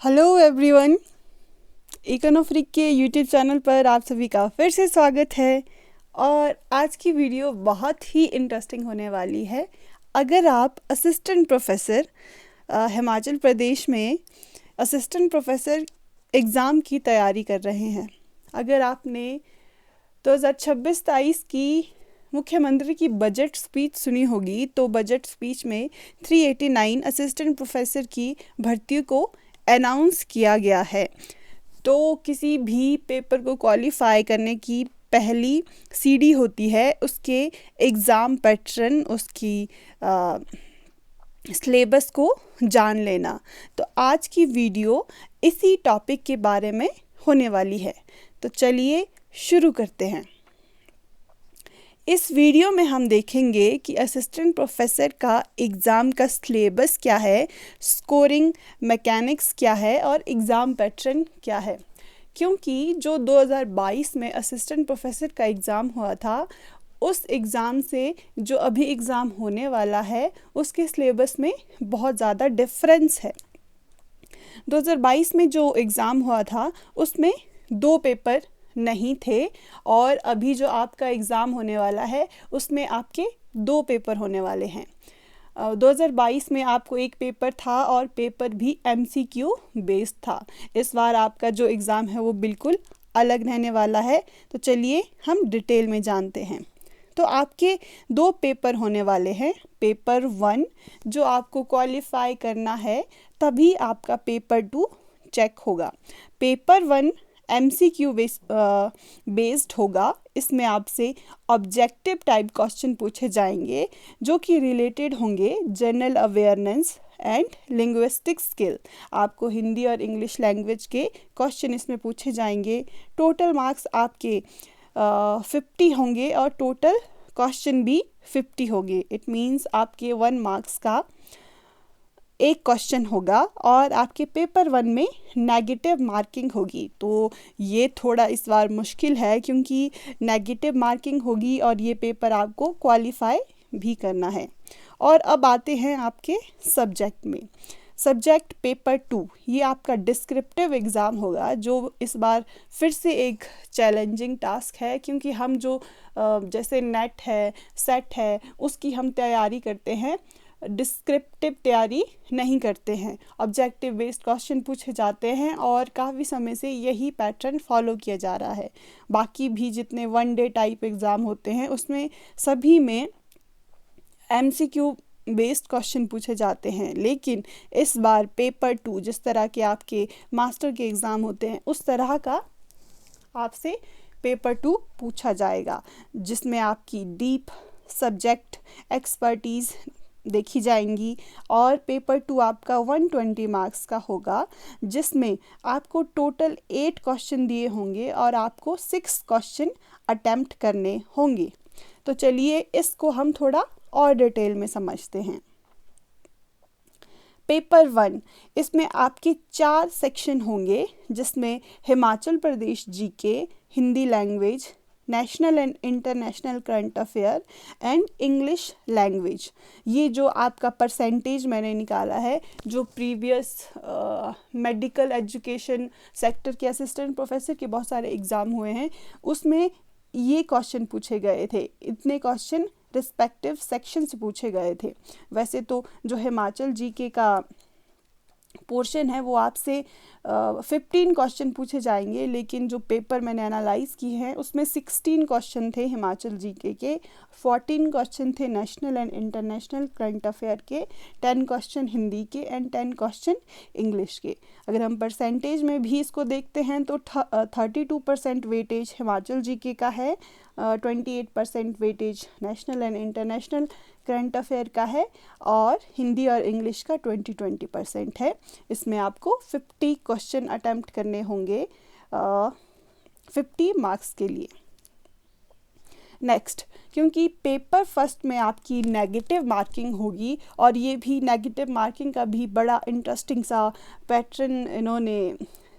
Hello everyone, इकोनोफ्रिक के YouTube channel पर आप सभी का फिर से स्वागत है। और आज की वीडियो बहुत ही इंटरेस्टिंग होने वाली है। अगर आप असिस्टेंट प्रोफेसर हिमाचल प्रदेश में असिस्टेंट प्रोफेसर एग्ज़ाम की तैयारी कर रहे हैं, अगर आपने 2026-23 की मुख्यमंत्री की बजट स्पीच सुनी होगी, तो बजट स्पीच में 389 असिस्टेंट प्रोफेसर की भर्ती को अनाउंस किया गया है। तो किसी भी पेपर को क्वालिफाई करने की पहली सीढ़ी होती है उसके एग्ज़ाम पैटर्न, उसकी सिलेबस को जान लेना। तो आज की वीडियो इसी टॉपिक के बारे में होने वाली है। तो चलिए शुरू करते हैं। इस वीडियो में हम देखेंगे कि असिस्टेंट प्रोफेसर का एग्ज़ाम का सिलेबस क्या है, स्कोरिंग मैकेनिक्स क्या है और एग्ज़ाम पैटर्न क्या है। क्योंकि जो 2022 में असिस्टेंट प्रोफेसर का एग्ज़ाम हुआ था, उस एग्ज़ाम से जो अभी एग्ज़ाम होने वाला है उसके सिलेबस में बहुत ज़्यादा डिफरेंस है। 2022 में जो एग्ज़ाम हुआ था उसमें 2 पेपर नहीं थे, और अभी जो आपका एग्ज़ाम होने वाला है उसमें आपके 2 पेपर होने वाले हैं। 2022 में आपको एक पेपर था और पेपर भी MCQ बेस्ड था। इस बार आपका जो एग्ज़ाम है वो बिल्कुल अलग रहने वाला है। तो चलिए हम डिटेल में जानते हैं। तो आपके 2 पेपर होने वाले हैं। पेपर 1 जो आपको क्वालिफाई करना है, तभी आपका पेपर 2 चेक होगा। पेपर 1 MCQ बेस्ड होगा। इसमें आपसे ऑब्जेक्टिव टाइप क्वेश्चन पूछे जाएंगे जो कि रिलेटेड होंगे general awareness and linguistic skill. आपको हिंदी और इंग्लिश लैंग्वेज के क्वेश्चन इसमें पूछे जाएंगे। टोटल मार्क्स आपके 50 होंगे और टोटल क्वेश्चन भी 50 होंगे। इट मीन्स आपके 1 मार्क्स का एक क्वेश्चन होगा और आपके पेपर 1 में नेगेटिव मार्किंग होगी। तो ये थोड़ा इस बार मुश्किल है क्योंकि नेगेटिव मार्किंग होगी और ये पेपर आपको क्वालिफाई भी करना है। और अब आते हैं आपके सब्जेक्ट में। सब्जेक्ट पेपर 2 ये आपका डिस्क्रिप्टिव एग्ज़ाम होगा, जो इस बार फिर से एक चैलेंजिंग टास्क है, क्योंकि हम जो जैसे नेट है, सेट है, उसकी हम तैयारी करते हैं, डिस्क्रिप्टिव तैयारी नहीं करते हैं। ऑब्जेक्टिव बेस्ड क्वेश्चन पूछे जाते हैं और काफ़ी समय से यही पैटर्न फॉलो किया जा रहा है। बाकी भी जितने 1 डे टाइप एग्ज़ाम होते हैं उसमें सभी में MCQ बेस्ड क्वेश्चन पूछे जाते हैं, लेकिन इस बार पेपर 2 जिस तरह के आपके मास्टर के एग्ज़ाम होते हैं उस तरह का आपसे पेपर 2 पूछा जाएगा, जिसमें आपकी डीप सब्जेक्ट एक्सपर्टीज़ देखी जाएंगी। और पेपर 2 आपका 120 मार्क्स का होगा, जिसमें आपको टोटल 8 क्वेश्चन दिए होंगे और आपको 6 क्वेश्चन अटेम्प्ट करने होंगे। तो चलिए इसको हम थोड़ा और डिटेल में समझते हैं। पेपर 1 इसमें आपके 4 सेक्शन होंगे, जिसमें Himachal Pradesh GK, Hindi language, national and international current affair and English language. ये जो आपका परसेंटेज मैंने निकाला है, जो प्रीवियस मेडिकल एजुकेशन सेक्टर के असिस्टेंट प्रोफेसर के बहुत सारे एग्ज़ाम हुए हैं, उसमें ये क्वेश्चन पूछे गए थे। इतने क्वेश्चन रिस्पेक्टिव सेक्शन से पूछे गए थे। वैसे तो जो हिमाचल GK का पोर्शन है वो आपसे 15 क्वेश्चन पूछे जाएंगे, लेकिन जो पेपर मैंने एनालाइज की है उसमें 16 क्वेश्चन थे हिमाचल GK के, 14 क्वेश्चन थे national and international current affair के, 10 क्वेश्चन हिंदी के एंड 10 क्वेश्चन इंग्लिश के। अगर हम परसेंटेज में भी इसको देखते हैं तो 32% वेटेज हिमाचल GK का है, 28% weightage national and international current affair का है, और हिंदी और इंग्लिश का 20% है। इसमें आपको 50 क्वेश्चन अटेम्प्ट करने होंगे 50 मार्क्स के लिए। नेक्स्ट, क्योंकि पेपर फर्स्ट में आपकी नेगेटिव मार्किंग होगी, और ये भी नेगेटिव मार्किंग का भी बड़ा इंटरेस्टिंग सा पैटर्न इन्होंने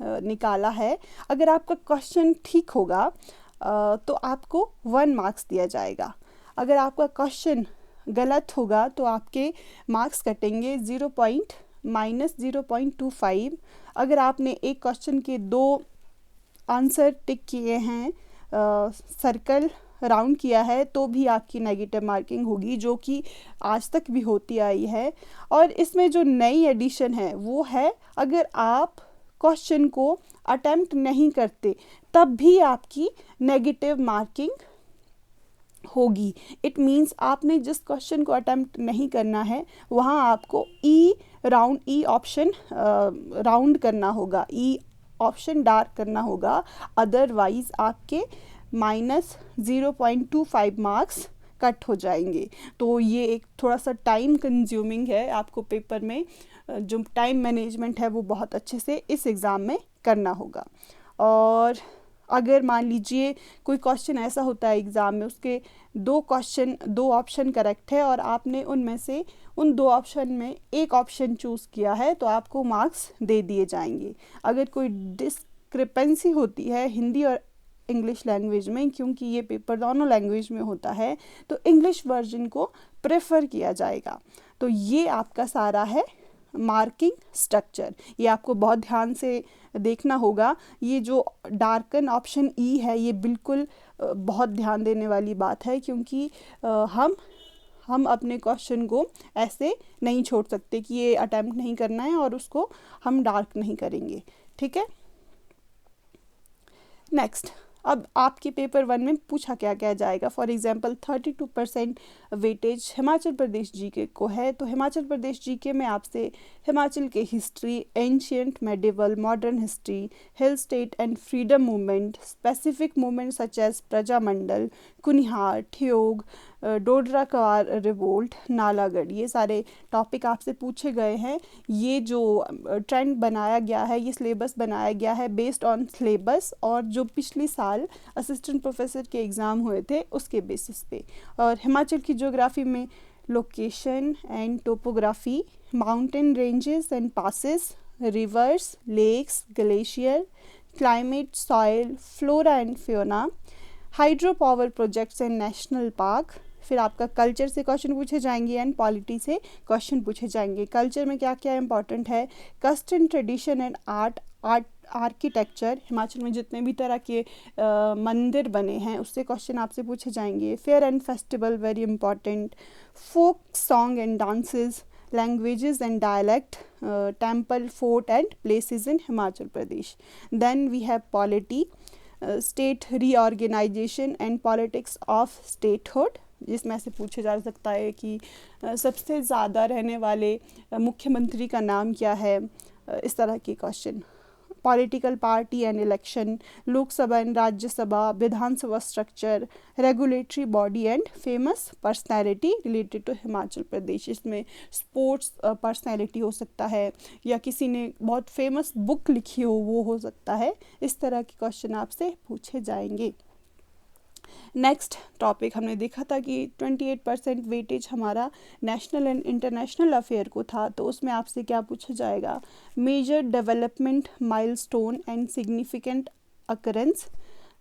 निकाला है। अगर आपका क्वेश्चन ठीक होगा तो आपको 1 मार्क्स दिया जाएगा। अगर आपका क्वेश्चन गलत होगा तो आपके मार्क्स कटेंगे -0.25। अगर आपने एक क्वेश्चन के 2 आंसर टिक किए हैं, सर्कल राउंड किया है, तो भी आपकी नेगेटिव मार्किंग होगी, जो कि आज तक भी होती आई है। और इसमें जो नई एडिशन है वो है, अगर आप क्वेश्चन को अटेम्प्ट नहीं करते तब भी आपकी नेगेटिव मार्किंग होगी। इट मीन्स आपने जिस क्वेश्चन को अटेम्प्ट नहीं करना है वहाँ आपको ई ऑप्शन राउंड करना होगा, ई ऑप्शन डार्क करना होगा, अदरवाइज आपके -0.25 मार्क्स कट हो जाएंगे। तो ये एक थोड़ा सा टाइम कंज्यूमिंग है, आपको पेपर में जो टाइम मैनेजमेंट है वो बहुत अच्छे से इस एग्ज़ाम में करना होगा। और अगर मान लीजिए कोई क्वेश्चन ऐसा होता है एग्ज़ाम में, उसके 2 ऑप्शन करेक्ट है और आपने उनमें से उन 2 ऑप्शन में एक ऑप्शन चूज़ किया है, तो आपको मार्क्स दे दिए जाएंगे। अगर कोई डिस्क्रिपेंसी होती है हिंदी और इंग्लिश लैंग्वेज में, क्योंकि ये पेपर दोनों लैंग्वेज में होता है, तो इंग्लिश वर्जन को प्रेफर किया जाएगा। तो ये आपका सारा है मार्किंग स्ट्रक्चर। ये आपको बहुत ध्यान से देखना होगा। ये जो डार्कन ऑप्शन ई है, ये बिल्कुल बहुत ध्यान देने वाली बात है, क्योंकि हम अपने क्वेश्चन को ऐसे नहीं छोड़ सकते कि ये अटेम्प्ट नहीं करना है और उसको हम डार्क नहीं करेंगे। ठीक है, नेक्स्ट। अब आपके पेपर 1 में पूछा क्या क्या जाएगा। For example 32% weightage Himachal Pradesh GK को है, तो हिमाचल प्रदेश जीके में आपसे हिमाचल के history, ancient, medieval, modern history, hill state and freedom movement, specific movement such as Prajamandal, Kunihar, Theog, Dodra Kwar revolt, Nalagarh, ये सारे टॉपिक आपसे पूछे गए हैं। ये जो ट्रेंड बनाया गया है, ये सिलेबस बनाया गया है बेस्ड ऑन सिलेबस और जो पिछले साल असिस्टेंट प्रोफेसर के एग्ज़ाम हुए थे उसके बेसिस पे। और हिमाचल की ज्योग्राफी में location and topography, mountain ranges and passes, rivers, lakes, glacier, climate, soil, flora and fauna, hydro power projects and national park. फिर आपका कल्चर से क्वेश्चन पूछे जाएंगे एंड पॉलिटी से क्वेश्चन पूछे जाएंगे। कल्चर में क्या क्या इंपॉर्टेंट है, custom, tradition and architecture, Himachal में जितने भी तरह के मंदिर बने हैं उससे क्वेश्चन आपसे पूछे जाएंगे। Fair and festival very important, folk song and dances, languages and dialect, temple, fort and places in Himachal Pradesh. Then we have polity, state reorganization and politics of statehood, जिसमें से पूछा जा सकता है कि सबसे ज़्यादा रहने वाले मुख्यमंत्री का नाम क्या है, इस तरह के question. Political party and election, Lok Sabha and Rajya Sabha, Vidhan Sabha structure, regulatory body and famous personality related to Himachal Pradesh. इसमें स्पोर्ट्स पर्सनैलिटी हो सकता है या किसी ने बहुत फेमस बुक लिखी हो वो हो सकता है। इस तरह के क्वेश्चन आपसे पूछे जाएंगे। नेक्स्ट टॉपिक हमने देखा था कि 28% वेटेज हमारा नेशनल एंड इंटरनेशनल अफेयर को था, तो उसमें आपसे क्या पूछा जाएगा, major development milestone and significant occurrence.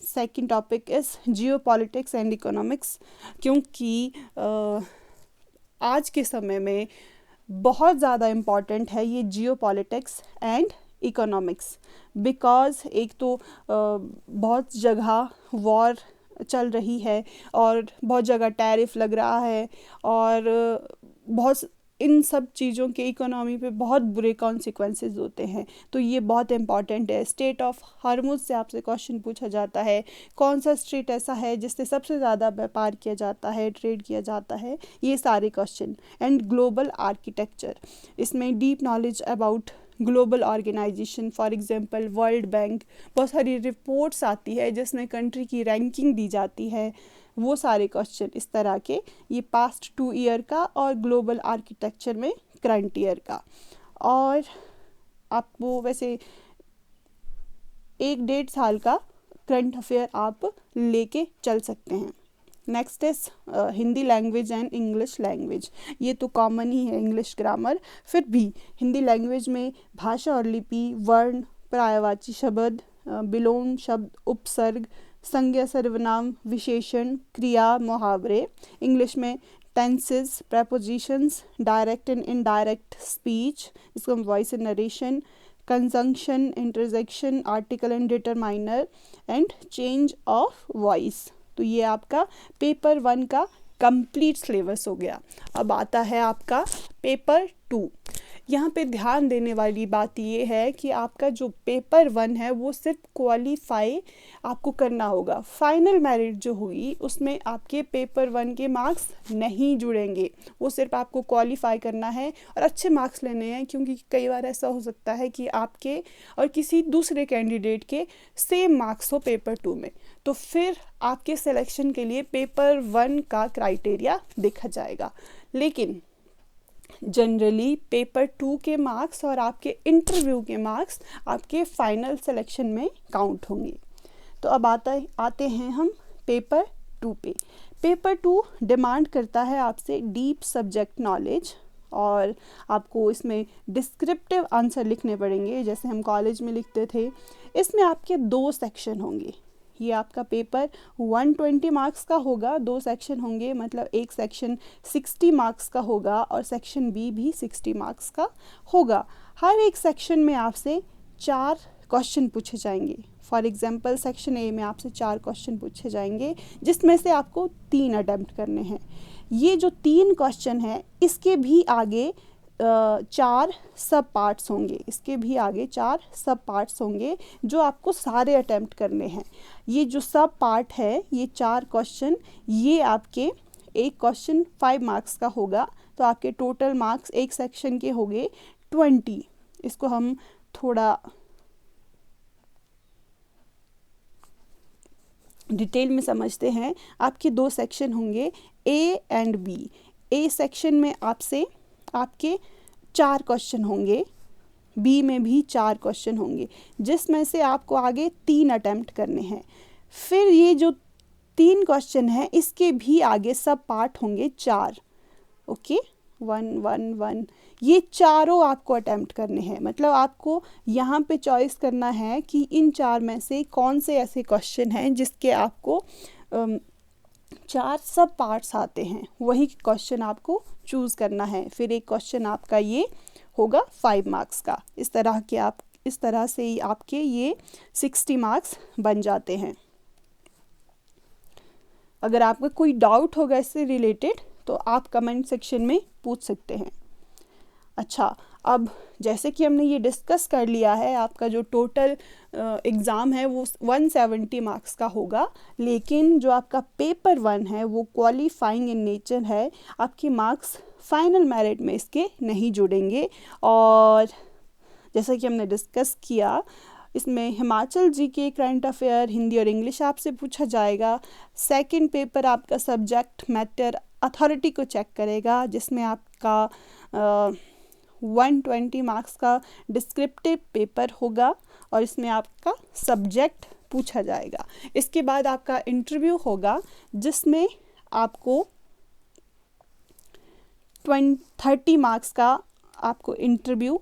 Second topic is geo politics and economics, क्योंकि आज के समय में बहुत ज़्यादा इम्पॉर्टेंट है ये जियो पॉलिटिक्स एंड इकोनॉमिक्स, बिकॉज एक तो बहुत जगह वॉर चल रही है और बहुत जगह टैरिफ लग रहा है और बहुत इन सब चीज़ों के इकोनॉमी पे बहुत बुरे कॉन्सिक्वेंसेस होते हैं। तो ये बहुत इंपॉर्टेंट है। स्टेट ऑफ हॉर्मुज से आपसे क्वेश्चन पूछा जाता है, कौन सा स्टेट ऐसा है जिससे सबसे ज़्यादा व्यापार किया जाता है, ट्रेड किया जाता है, ये सारे क्वेश्चन। एंड ग्लोबल आर्किटेक्चर, इसमें deep knowledge about global organization, for example World Bank, बहुत सारी रिपोर्ट्स आती है जिसमें कंट्री की रैंकिंग दी जाती है, वो सारे क्वेश्चन इस तरह के। ये पास्ट 2 ईयर का और ग्लोबल आर्किटेक्चर में करंट ईयर का। और आपको वैसे 1-1.5 साल का करंट अफेयर आप लेके चल सकते हैं। Next is Hindi language and English language, ये तो कॉमन ही है इंग्लिश ग्रामर, फिर भी हिंदी लैंग्वेज में भाषा और लिपि, वर्ण, पर्यायवाची शब्द, विलोम शब्द, उपसर्ग, संज्ञा, सर्वनाम, विशेषण, क्रिया, मुहावरे। इंग्लिश में tenses, prepositions, direct and indirect speech, इसको हम voice and narration, conjunction, interjection, article and determiner and change of voice. तो ये आपका पेपर 1 का कंप्लीट सिलेबस हो गया। अब आता है आपका पेपर 2। यहाँ पे ध्यान देने वाली बात ये है कि आपका जो पेपर 1 है वो सिर्फ क्वालिफाई आपको करना होगा। फाइनल मेरिट जो हुई उसमें आपके पेपर 1 के मार्क्स नहीं जुड़ेंगे, वो सिर्फ आपको क्वालिफाई करना है और अच्छे मार्क्स लेने हैं, क्योंकि कई बार ऐसा हो सकता है कि आपके और किसी दूसरे कैंडिडेट के सेम मार्क्स हो पेपर 2 में, तो फिर आपके सिलेक्शन के लिए पेपर 1 का क्राइटेरिया देखा जाएगा। लेकिन जनरली पेपर 2 के मार्क्स और आपके इंटरव्यू के मार्क्स आपके फाइनल सिलेक्शन में काउंट होंगे। तो अब आते हैं हम पेपर 2 पे। पेपर 2 डिमांड करता है आपसे डीप सब्जेक्ट नॉलेज, और आपको इसमें डिस्क्रिप्टिव आंसर लिखने पड़ेंगे जैसे हम कॉलेज में लिखते थे। इसमें आपके 2 सेक्शन होंगे। ये आपका पेपर 120 मार्क्स का होगा, 2 सेक्शन होंगे, मतलब एक सेक्शन 60 मार्क्स का होगा और सेक्शन बी भी 60 मार्क्स का होगा। हर एक सेक्शन में आपसे 4 क्वेश्चन पूछे जाएंगे। फॉर एग्जांपल सेक्शन ए में आपसे 4 क्वेश्चन पूछे जाएंगे, जिसमें से आपको 3 अटेम्प्ट करने हैं। ये जो 3 क्वेश्चन हैं इसके भी आगे 4 सब पार्ट्स होंगे, इसके भी आगे 4 सब पार्ट्स होंगे जो आपको सारे अटेम्प्ट करने हैं। ये जो सब पार्ट है, ये 4 क्वेश्चन, ये आपके एक क्वेश्चन 5 मार्क्स का होगा, तो आपके टोटल मार्क्स एक सेक्शन के होंगे 20। इसको हम थोड़ा डिटेल में समझते हैं। आपके 2 सेक्शन होंगे A and B. A section में आपके 4 क्वेश्चन होंगे, बी में भी 4 क्वेश्चन होंगे, जिसमें से आपको आगे 3 अटेम्प्ट करने हैं। फिर ये जो 3 क्वेश्चन हैं इसके भी आगे सब पार्ट होंगे 4। ओके, 1 1 1, ये चारों आपको अटेम्प्ट करने हैं। मतलब आपको यहाँ पे चॉइस करना है कि इन 4 में से कौन से ऐसे क्वेश्चन हैं जिसके आपको 4 सब पार्ट्स आते हैं, वही क्वेश्चन आपको चूज़ करना है। फिर एक क्वेश्चन आपका ये होगा 5 मार्क्स का। इस तरह से ही आपके ये 60 मार्क्स बन जाते हैं। अगर आपको कोई डाउट होगा इससे रिलेटेड तो आप कमेंट सेक्शन में पूछ सकते हैं। अच्छा, अब जैसे कि हमने ये डिस्कस कर लिया है, आपका जो टोटल एग्ज़ाम है वो 170 मार्क्स का होगा, लेकिन जो आपका पेपर 1 है वो क्वालिफाइंग इन नेचर है। आपके मार्क्स फाइनल मेरिट में इसके नहीं जुड़ेंगे। और जैसा कि हमने डिस्कस किया, इसमें Himachal GK, current affair, Hindi और इंग्लिश आपसे पूछा जाएगा। सेकंड पेपर आपका सब्जेक्ट मैटर अथॉरिटी को चेक करेगा, जिसमें आपका 120 मार्क्स का डिस्क्रिप्टिव पेपर होगा और इसमें आपका सब्जेक्ट पूछा जाएगा। इसके बाद आपका इंटरव्यू होगा, जिसमें आपको 30 मार्क्स का आपको इंटरव्यू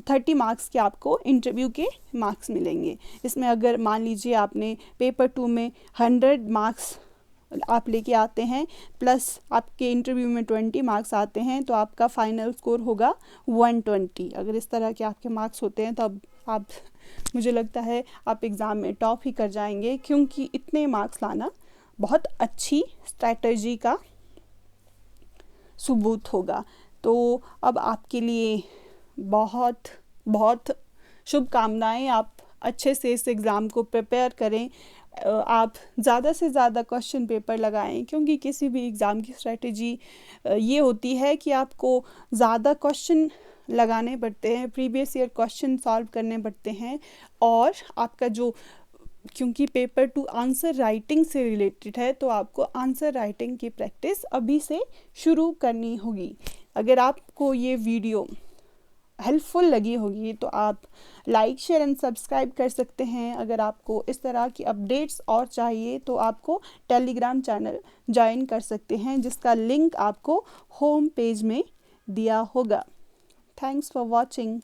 30 मार्क्स के आपको इंटरव्यू के मार्क्स मिलेंगे। इसमें अगर मान लीजिए आपने पेपर 2 में 100 मार्क्स आप लेके आते हैं, प्लस आपके इंटरव्यू में 20 मार्क्स आते हैं, तो आपका फाइनल स्कोर होगा 120। अगर इस तरह के आपके मार्क्स होते हैं तो अब आप मुझे लगता है आप एग्ज़ाम में टॉप ही कर जाएंगे, क्योंकि इतने मार्क्स लाना बहुत अच्छी स्ट्रैटेजी का सबूत होगा। तो अब आपके लिए बहुत बहुत शुभकामनाएं। आप अच्छे से इस एग्ज़ाम को प्रिपेयर करें, आप ज़्यादा से ज़्यादा क्वेश्चन पेपर लगाएं, क्योंकि किसी भी एग्ज़ाम की स्ट्रेटजी ये होती है कि आपको ज़्यादा क्वेश्चन लगाने पड़ते हैं, प्रीवियस ईयर क्वेश्चन सॉल्व करने पड़ते हैं। और आपका जो, क्योंकि पेपर 2 आंसर राइटिंग से रिलेटेड है, तो आपको आंसर राइटिंग की प्रैक्टिस अभी से शुरू करनी होगी। अगर आपको ये वीडियो हेल्पफुल लगी होगी तो आप लाइक, शेयर एंड सब्सक्राइब कर सकते हैं। अगर आपको इस तरह की अपडेट्स और चाहिए तो आपको टेलीग्राम चैनल ज्वाइन कर सकते हैं, जिसका लिंक आपको होम पेज में दिया होगा। Thanks for watching.